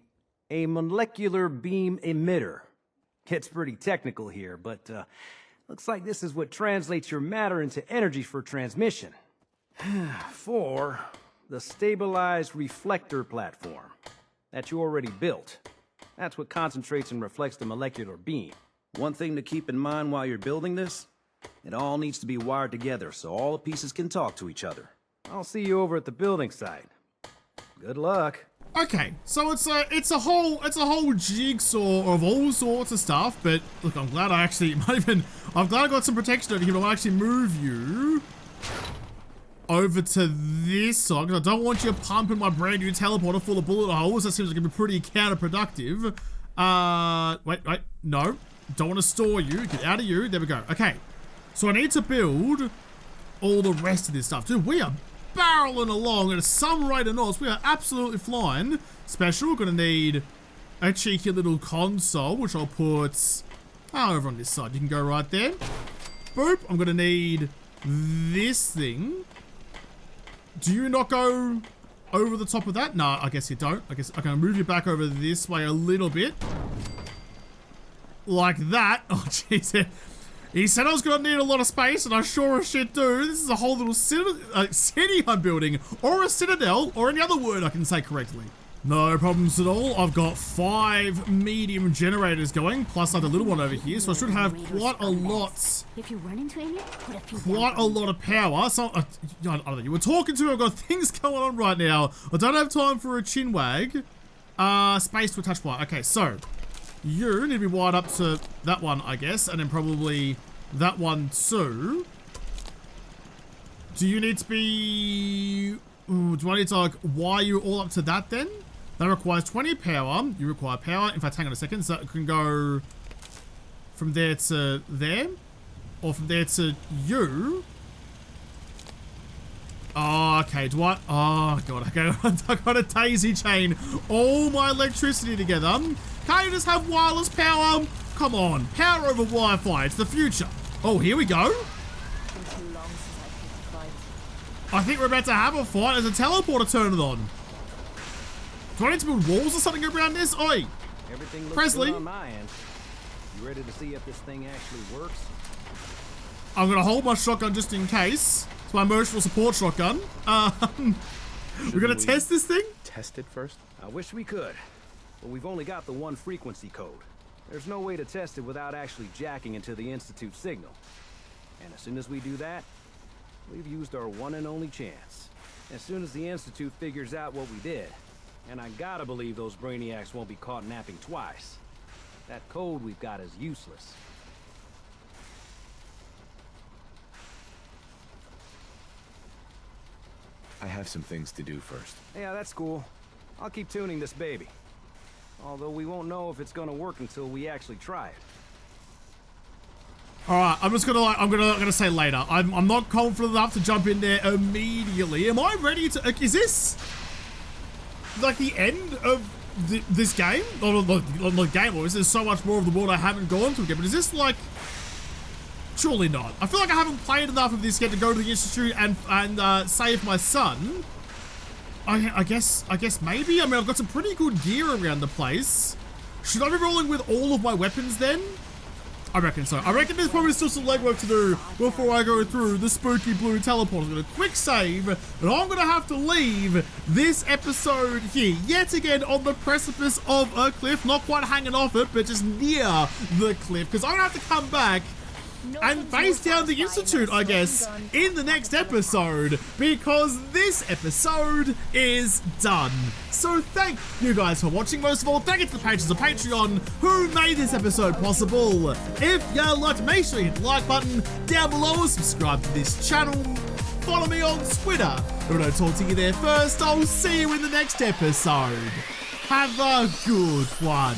a molecular beam emitter. It's pretty technical here, but looks like this is what translates your matter into energy for transmission. 4, the stabilized reflector platform that you already built. That's what concentrates and reflects the molecular beam. One thing to keep in mind while you're building this, it all needs to be wired together so all the pieces can talk to each other. I'll see you over at the building site. Good luck. Okay, so it's a whole jigsaw of all sorts of stuff, but look, I'm glad I got some protection over here, but I'll actually move you over to this side, because I don't want you pumping my brand new teleporter full of bullet holes. That seems like it'd be pretty counterproductive. Wait, no. Don't want to store you. Get out of you. There we go. Okay, so I need to build all the rest of this stuff. Dude, we are barreling along at some rate of knots. We are absolutely flying. Special, we're going to need a cheeky little console, which I'll put over on this side. You can go right there. Boop. I'm going to need this thing. Do you not go over the top of that? No, I guess you don't. I guess I can move you back over this way a little bit. Like that. Oh, jeez. He said I was going to need a lot of space, and I sure as shit do. This is a whole little city I'm building, or a citadel, or any other word I can say correctly. No problems at all. I've got 5 medium generators going, plus like a little one over here, so I should have quite a lot. If you run into any, put a few Quite a lot of power. So I don't know. You were talking to me. I've got things going on right now. I don't have time for a chin wag. Space to attach wire. Okay, so you need to be wired up to that one, I guess, and then probably that one too. Do you need to be? Ooh, do I need to like wire you all up to that then? That requires 20 power. You require power. In fact, hang on a second. So it can go from there to there, or from there to you. Oh, okay. Do I? Oh god. Okay, I got a daisy chain all my electricity together. Can't you just have wireless power? Come on, power over Wi-Fi. It's the future. Oh, here we go. I think we're about to have a fight as a teleporter turns on. Do I need to build walls or something around this? Oi! Everything looks Presley. good on my end. You ready to see if this thing actually works? I'm gonna hold my shotgun just in case. It's my emotional support shotgun. We're gonna test this thing? Test it first? I wish we could, but we've only got the 1 frequency code. There's no way to test it without actually jacking into the Institute signal. And as soon as we do that, we've used our one and only chance. As soon as the Institute figures out what we did, and I gotta believe those brainiacs won't be caught napping twice, that code we've got is useless. I have some things to do first. Yeah, that's cool. I'll keep tuning this baby. Although we won't know if it's gonna work until we actually try it. All right, I'm just gonna like I'm gonna say later. I'm not confident enough to jump in there immediately. Am I ready to? Is this like the end of this game? Or the game? Or is there so much more of the world I haven't gone through yet? But is this like Surely not. I feel like I haven't played enough of this yet to go to the Institute and save my son. I guess maybe. I mean, I've got some pretty good gear around the place. Should I be rolling with all of my weapons then? I reckon so. I reckon there's probably still some legwork to do before I go through the spooky blue teleport. I'm going to quick save, and I'm going to have to leave this episode here. Yet again on the precipice of a cliff. Not quite hanging off it, but just near the cliff. Because I'm going to have to come back and face down the Institute, I guess, in the next episode, because this episode is done. So thank you guys for watching. Most of all, thank you to the patrons of Patreon who made this episode possible. If you liked, make sure you hit the like button down below, subscribe to this channel, follow me on Twitter. If I don't talk to you there first, I'll see you in the next episode. Have a good one.